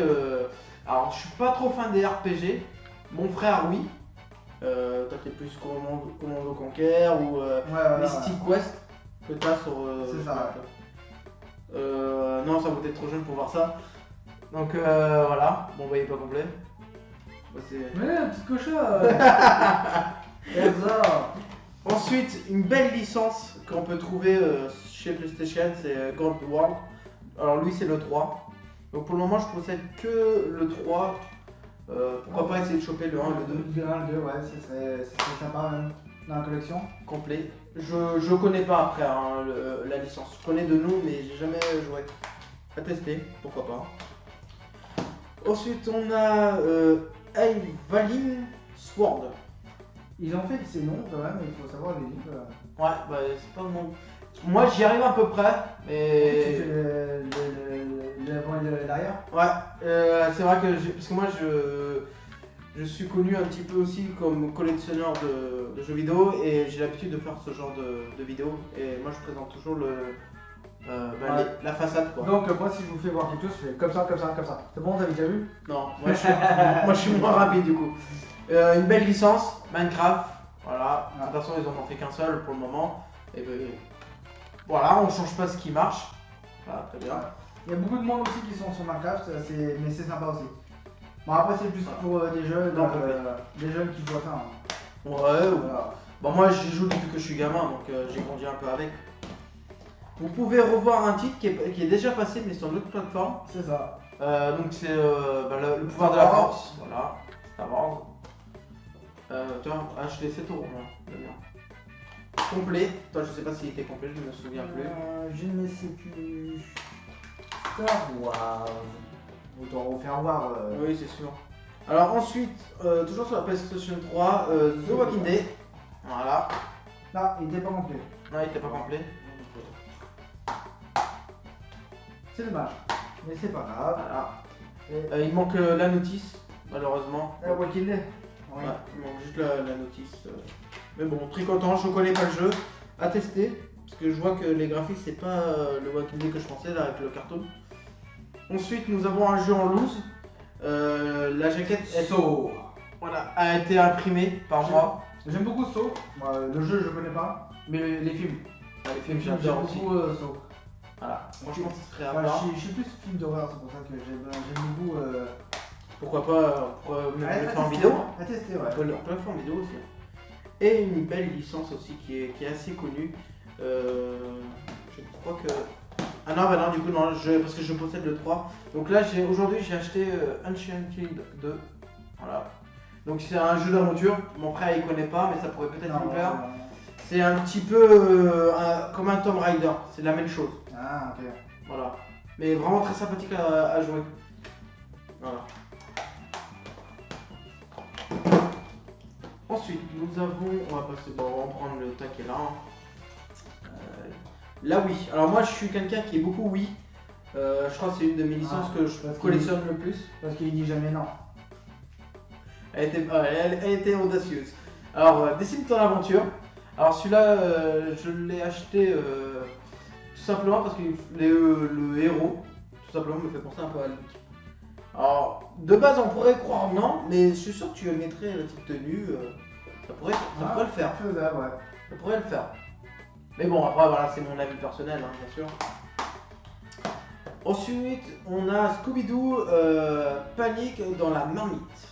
Alors, je suis pas trop fan des RPG. Mon frère, oui. Toi, t'es plus Commando Conquer ou Mystic Quest que t'as sur. C'est ça. Non, ça vous êtes trop jeune pour voir ça. Donc voilà. Bon, bah, il est pas complet. Bah, mais un petit cochon. Ensuite, une belle licence qu'on peut trouver chez PlayStation, c'est God World. Alors lui c'est le 3. Donc pour le moment je possède que le 3. Pourquoi pas essayer de choper le 1 et le 2. Le 1 et le 2, ouais, c'est sympa même dans la collection. Complet. Je connais pas après hein, la licence. Je connais de nom mais j'ai jamais joué. À tester, pourquoi pas. Ensuite on a Eivallyn Sword. Ils ont fait ces noms quand même, il faut savoir les livres. Ouais, bah c'est pas le nom. Moi j'y arrive à peu près, mais. Tu fais l'avant et l'arrière. Ouais, c'est vrai que parce que moi je suis connu un petit peu aussi comme collectionneur de jeux vidéo et j'ai l'habitude de faire ce genre de vidéos et moi je présente toujours la façade quoi. Donc moi si je vous fais voir quelque chose, je fais comme ça, comme ça, comme ça. C'est bon, vous avez déjà vu? Non, moi je suis moins rapide du coup. Une belle licence, Minecraft, voilà. De toute façon ils en ont fait qu'un seul pour le moment. Et voilà, on change pas ce qui marche. Voilà, très bien. Il y a beaucoup de monde aussi qui sont sur Minecraft, mais c'est sympa aussi. Bon après c'est plus pour des jeunes, qui jouent à ça. Hein. Ouais, voilà. Bon moi j'y joue depuis que je suis gamin, donc j'ai grandi un peu avec. Vous pouvez revoir un titre qui est déjà passé mais sur une autre plateforme. C'est ça. Donc c'est le pouvoir de la force. Voilà, Star Wars. Tiens, je l'ai 7 euros, le mien. Complet. Toi, je sais pas s'il était complet, je me souviens plus. Je ne sais plus. Star Wars. Autant refaire voir. Oui, c'est sûr. Alors ensuite, toujours sur la PlayStation 3, The Walking Dead. Voilà. Non, il était pas complet. Non, il était pas complet. C'est dommage. Mais c'est pas grave. Voilà. Il manque la notice, malheureusement. La Walking Dead. Oui. Ouais, il manque juste la notice. Mais bon, très content, je connais pas le jeu. À tester, parce que je vois que les graphiques, c'est pas le Walking Dead que je pensais là avec le carton. Ensuite, nous avons un jeu en loose. La jaquette voilà, a été imprimée par moi. J'aime beaucoup Saw. Le jeu, je connais pas. Mais les films. Les films, j'adore aussi. beaucoup Saw. Voilà, franchement, ce serait à Ouais, voir. je suis plus film d'horreur, c'est pour ça que j'aime beaucoup. Pourquoi pas le faire en vidéo. À tester, ouais. On peut le faire en vidéo aussi. Et une belle licence aussi qui est assez connue. Je crois que. Ah non, bah non, du coup, non, parce que je possède le 3. Donc là, aujourd'hui, j'ai acheté Uncharted 2. Voilà. Donc c'est un jeu d'aventure. Mon frère, il connaît pas, mais ça pourrait peut-être lui plaire. C'est un petit peu comme un Tomb Raider. C'est la même chose. Ah, ok. Voilà. Mais vraiment très sympathique à jouer. Voilà. Ensuite, nous avons. On va passer. Bon, on va prendre le taquet là. La Wii. Alors, moi, je suis quelqu'un qui est beaucoup Wii. Je crois que c'est une de mes licences que je collectionne le plus. Parce qu'il dit jamais non. Elle était audacieuse. Alors, Dessine ton aventure. Alors, celui-là, je l'ai acheté tout simplement parce que le héros, tout simplement, me fait penser un peu à Link. Alors, de base, on pourrait croire non, mais je suis sûr que tu mettrais la petite tenue. Ça pourrait le faire. Faisable, ouais. Ça pourrait le faire. Mais bon, après, voilà, c'est mon avis personnel, hein, bien sûr. Ensuite, on a Scooby-Doo Panique dans la marmite.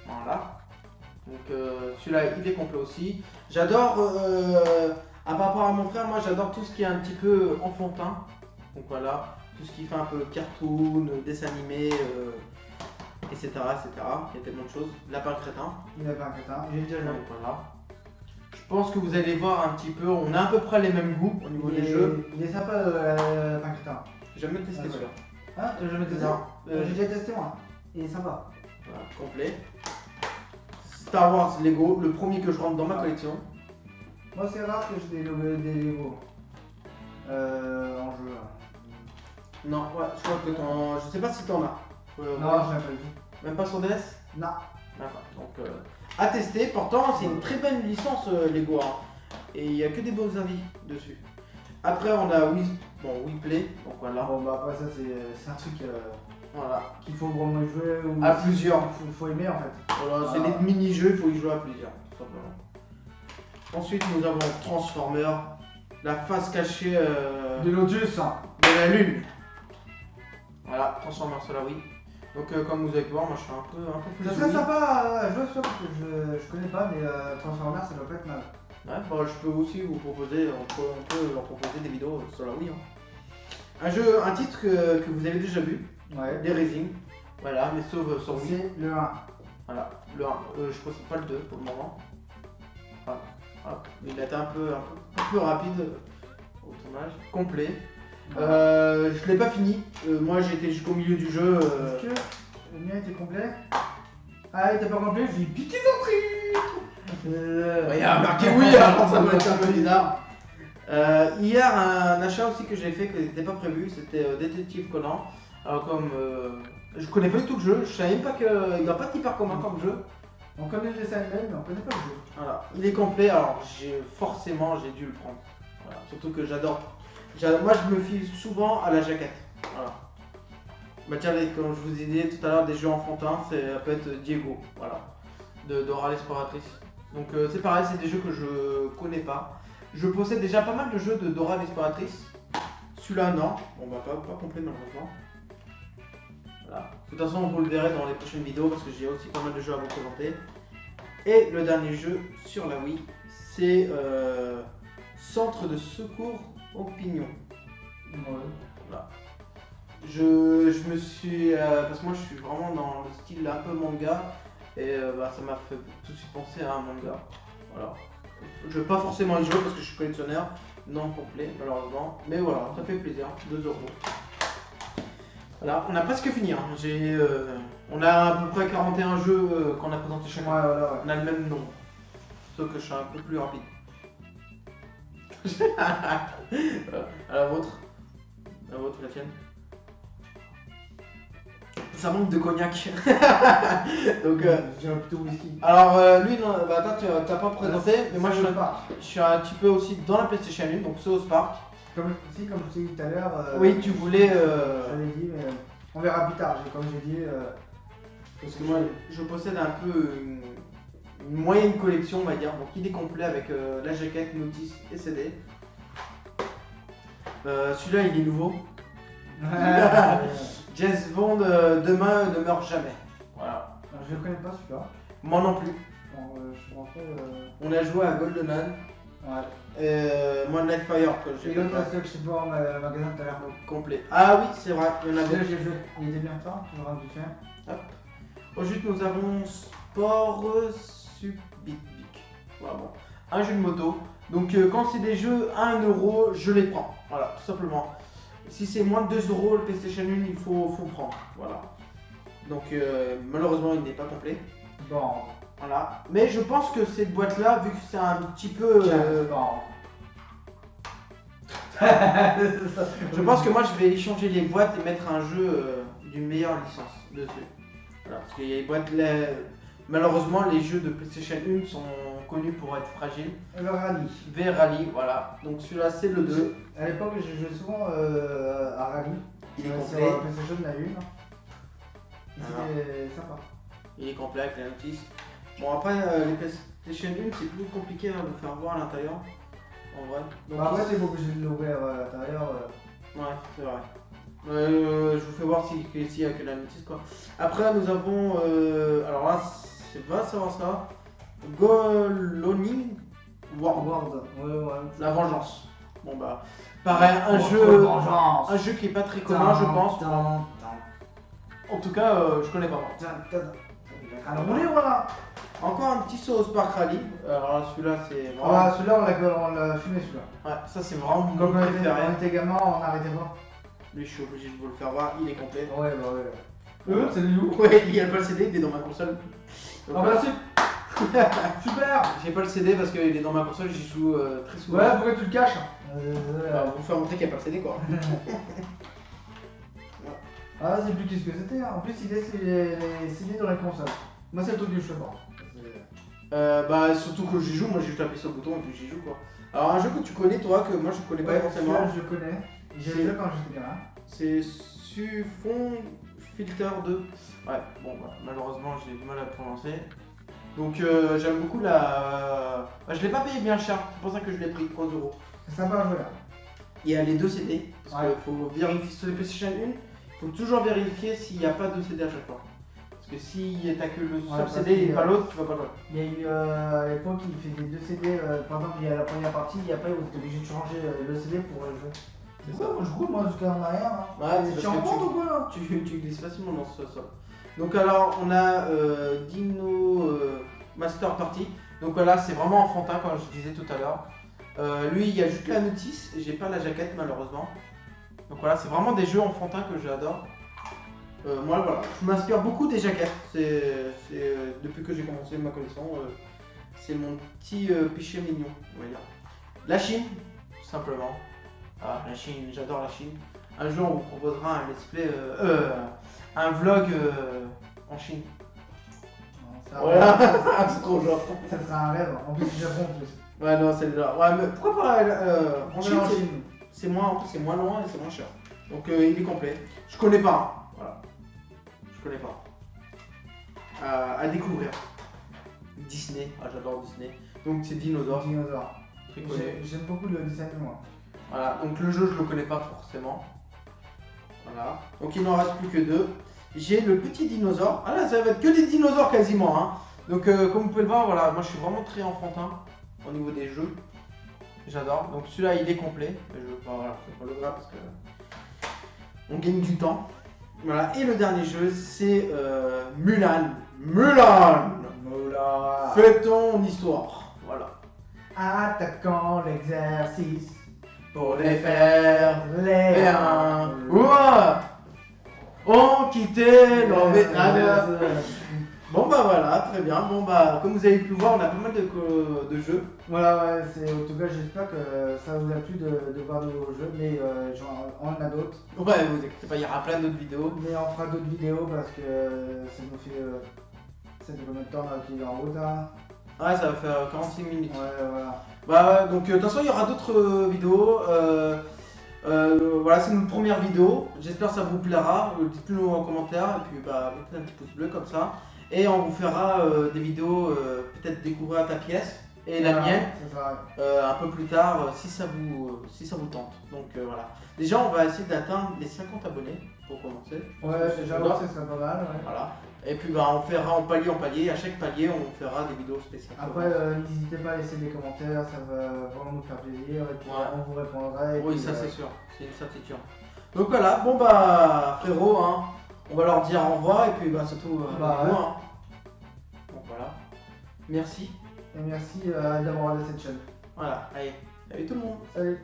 Voilà. Donc, celui-là, il est complet aussi. J'adore, par rapport à mon frère, moi, j'adore tout ce qui est un petit peu enfantin. Donc, voilà. Tout ce qui fait un peu cartoon, dessin animé, etc., etc. Il y a tellement de choses. Lapin crétin. Lapin crétin, j'ai déjà joué. Voilà. Je pense que vous allez voir un petit peu, on a à peu près les mêmes goûts au niveau des jeux. Il est sympa, Lapin crétin. J'ai jamais testé celui-là. Ah, t'as jamais testé? J'ai déjà testé moi. Il est sympa. Voilà, complet. Star Wars Lego, le premier que je rentre dans ma collection. Moi, c'est rare que j'ai des Lego en jeu. Non, ouais, je crois que je sais pas si t'en as. Non, j'en ai pas vu. Même pas sur DS? Non. D'accord, donc à tester. Pourtant, c'est une très bonne licence Lego. Hein. Et il n'y a que des beaux avis dessus. Après, on a Wii Play. Donc voilà. Bon, bah après, ça, c'est un truc voilà. qu'il faut vraiment jouer. Ou À plusieurs. Il faut aimer en fait. Voilà, c'est des mini-jeux, il faut y jouer à plusieurs, tout simplement. Ensuite, nous avons Transformers, la face cachée de Lotus. De la Lune. Voilà, Transformers sur la Wii. Donc, comme vous avez pu voir, moi je suis un peu plus. Ça serait sympa à jouer sur parce que je connais pas, mais Transformers ça doit pas être mal. Ouais, bah, je peux aussi vous proposer, on peut leur proposer des vidéos sur la Wii. Hein. Un titre que vous avez déjà vu, ouais. des Racing. Voilà, mais sauf sur Wii. C'est le 1. Voilà, le 1. Je possède pas le 2 pour le moment. Voilà. Voilà. Il a été un peu rapide au tournage. Complet. Je l'ai pas fini. Moi j'étais jusqu'au milieu du jeu. Est-ce que le mien était complet? Ah, il était pas complet, j'ai piqué ton truc. Il y a marqué oui, alors ça va être un peu bizarre. Hier, un achat aussi que j'ai fait qui n'était pas prévu, c'était Détective Conan. Alors comme je connais pas du tout le jeu, je savais même pas qu'il n'y a pas d'hyper commun comme jeu. On connaît le dessin animé, mais on connaît pas le jeu. Voilà, il est complet, alors forcément j'ai dû le prendre. Voilà. Surtout que j'adore. Moi je me fie souvent à la jaquette. Voilà. Bah tiens, comme je vous ai dit tout à l'heure, des jeux enfantins, ça peut être Diego, voilà, de Dora l'exploratrice. Donc c'est pareil, c'est des jeux que je connais pas. Je possède déjà pas mal de jeux de Dora l'exploratrice. Celui-là non, bon bah pas complet malheureusement. Voilà. De toute façon vous le verrez dans les prochaines vidéos parce que j'ai aussi pas mal de jeux à vous présenter. Et le dernier jeu sur la Wii, c'est Centre de secours aux pignons. Ouais. Voilà. Je me suis. Parce que moi je suis vraiment dans le style un peu manga. Et ça m'a fait tout de suite penser à un manga. Voilà. Je vais pas forcément y jouer parce que je suis collectionneur. Non complet malheureusement. Mais voilà, ça fait plaisir. 2 €. Voilà, on a presque fini. Hein. On a à peu près 41 jeux qu'on a présenté chacun. Ouais, voilà, ouais. On a le même nombre. Sauf que je suis un peu plus rapide. À la vôtre. La tienne. Ça manque de cognac. Donc, J'ai un plutôt whisky. alors lui, non, bah, toi, tu t'as pas présenté, mais moi je je suis un petit peu aussi dans la PlayStation 1, donc South Park. Comme je t'ai dit tout à l'heure. Oui, tu voulais. J'avais dit, mais on verra plus tard. Comme j'ai dit. Parce que moi, je possède un peu une moyenne collection, on va dire. Donc, il est complet avec la jaquette, notice et CD. Celui-là, il est nouveau. James Bond, demain ne meurt jamais. Voilà. Alors, je le connais pas celui-là. Moi non plus. Bon, je suis rentré. On a joué à GoldenEye. Ouais. Moi, Nightfire, que j'ai Et l'autre, c'est que je sais pas en magasin tout à l'heure. donc complet. Ah oui, c'est vrai, il y en a Celui-là, d'autres. j'ai joué. Il était bien fait, je me rends du fait. Hop. Ensuite, nous avons Sport Subic. Voilà, bon. Un jeu de moto. Donc, quand c'est des jeux à 1 euro, je les prends. Voilà, tout simplement. Si c'est moins de 2 euros, le PlayStation 1, il faut prendre. Voilà. Donc, malheureusement, il n'est pas complet. Bon. Voilà. Mais je pense que cette boîte-là, vu que c'est un petit peu. Bon. Je pense que moi, je vais échanger les boîtes et mettre un jeu d'une meilleure licence dessus. Voilà, parce qu'il y a des boîtes. Malheureusement, les jeux de PlayStation 1 sont connus pour être fragiles. Le rallye. V-Rally, voilà. Donc celui-là, c'est le 2. À l'époque, je jouais souvent à rallye. Il est Sur complet. la PlayStation, il y en a une. C'était sympa. Il est complet avec la notice. Bon, après, les PlayStation 1, c'est plus compliqué de faire voir à l'intérieur. En vrai. Donc, Après, t'es pas obligé de l'ouvrir à l'intérieur. Ouais, c'est vrai. Je vous fais voir s'il y a que la notice, quoi. Après, nous avons. Alors là, c'est pas savoir ça. Goloni World. Ouais. La vengeance. Bon, bah. Pareil, un jeu qui est pas très commun, je pense. En tout cas, je connais pas. Voilà. Encore un petit South Park Rally. Alors là, celui-là, c'est vraiment. Ah, celui-là, on l'a fumé celui-là. Ouais, ça, c'est vraiment mon Comme préféré. on était gamin, on arrêtait pas. Lui, je suis obligé de vous le faire voir, il est complet. Ouais, bah ouais. C'est nous. Ouais, il y a pas le CD, il est dans ma console. Donc, Ah bah super. j'ai pas le CD parce qu'il est dans ma console, j'y joue très souvent. Ouais, pourquoi tu le caches? Alors, vous faire montrer qu'il n'y a pas le CD, quoi. Ah, c'est plus qu'est-ce que c'était. En plus, il laisse les CD dans la console. Moi, c'est le truc que je fais pas. Bah, surtout que j'y joue, moi j'ai juste appuyé sur le bouton et puis j'y joue, quoi. Alors, un jeu que tu connais, toi, que moi je connais pas forcément. Celui-là, je connais. J'ai joué quand j'étais gamin. C'est Sufon Filter 2. Ouais, bon, bah, malheureusement, j'ai du mal à le prononcer. Donc, j'aime beaucoup la. Bah, je l'ai pas payé bien cher, c'est pour ça que je l'ai pris 3 euros. C'est sympa à jouer là. Il y a les 2 CD, parce Ouais. qu'il faut vérifier sur les PlayStation 1, il faut toujours vérifier s'il n'y a pas de CD à chaque fois. Parce que si t'as que le seul parce CD et qu'il- pas l'autre, tu vas pas jouer. Il y a eu à l'époque, il faisait 2 CD. Par exemple, il y a la première partie et après, vous êtes obligé de changer le CD pour jouer. C'est Ouais, ça. moi je roule, moi, jusqu'à en arrière. Hein. Ouais, c'est Tu parce en que compte ou quoi là? tu glisses facilement dans ce sol. Donc alors on a Dino Master Party. Donc voilà, c'est vraiment enfantin comme je disais tout à l'heure. Lui il y a juste la notice et j'ai pas la jaquette malheureusement. Donc voilà, c'est vraiment des jeux enfantins que j'adore. Moi voilà, je m'inspire beaucoup des jaquettes. Depuis que j'ai commencé ma collection, c'est mon petit péché mignon, on va dire. La Chine, tout simplement. Ah, la Chine, j'adore la Chine. Un jour, on vous proposera un let's play, un vlog en Chine. Voilà, c'est trop genre. Ça sera un rêve. En plus, du Japon en plus. Ouais, non, c'est genre. Ouais, mais pourquoi pas en On Chine, est en Chine. c'est moins, en plus, c'est moins loin et c'est moins cher. Donc, il est complet. Je connais pas. Hein. Voilà. Je connais pas. À découvrir. Disney. Ah, j'adore Disney. Donc, c'est Dinosaure. Dinosaure. Très connu. J'aime beaucoup le dessin animé, moi. Voilà, donc le jeu je le connais pas forcément. Voilà, donc il n'en reste plus que 2. J'ai le petit dinosaure. Ah là, ça va être que des dinosaures quasiment. Hein. Donc comme vous pouvez le voir, voilà, moi je suis vraiment très enfantin au niveau des jeux. J'adore. Donc celui-là il est complet. Mais voilà, je vais pas le voir parce que on gagne du temps. Voilà, et le dernier jeu c'est Mulan. Mulan. Moula. Fais ton histoire. Voilà. Attaquant l'exercice. Pour les faire. Les Bien. Ouah. On quittait l'embêtade. Bon bah voilà, Voilà, très bien. Bon bah comme vous avez pu voir, on a pas mal de jeux. Voilà, ouais, en tout cas, j'espère que ça vous a plu de voir nos jeux, mais on en a d'autres. Ouais, vous inquiétez pas, il y aura plein d'autres vidéos. Mais on fera d'autres vidéos parce que ça nous fait. Ça fait combien de temps là qu'il est en route là? Ouais, ça va faire 45 minutes. Ouais, voilà. Bah donc de toute façon il y aura d'autres vidéos. Voilà, c'est notre première vidéo. J'espère que ça vous plaira. Dites-le nous en commentaire et puis bah mettez un petit pouce bleu comme ça. Et on vous fera des vidéos peut-être découvrir ta pièce et la mienne un peu plus tard si ça vous tente. Donc voilà. Déjà on va essayer d'atteindre les 50 abonnés pour commencer. Ouais, déjà ça serait pas mal. Ouais. Voilà. Et puis bah on fera en palier en palier. À chaque palier on fera des vidéos spéciales. Après n'hésitez pas à laisser des commentaires, ça va vraiment nous faire plaisir et puis on vous répondra. Et oui, puis, ça c'est sûr, c'est une certitude. Donc voilà, bon bah frérot, hein, on va leur dire au revoir et puis bah surtout ouais. hein. Donc voilà, merci. Et merci d'avoir regardé cette chaîne. Voilà, allez, salut tout le monde. Salut.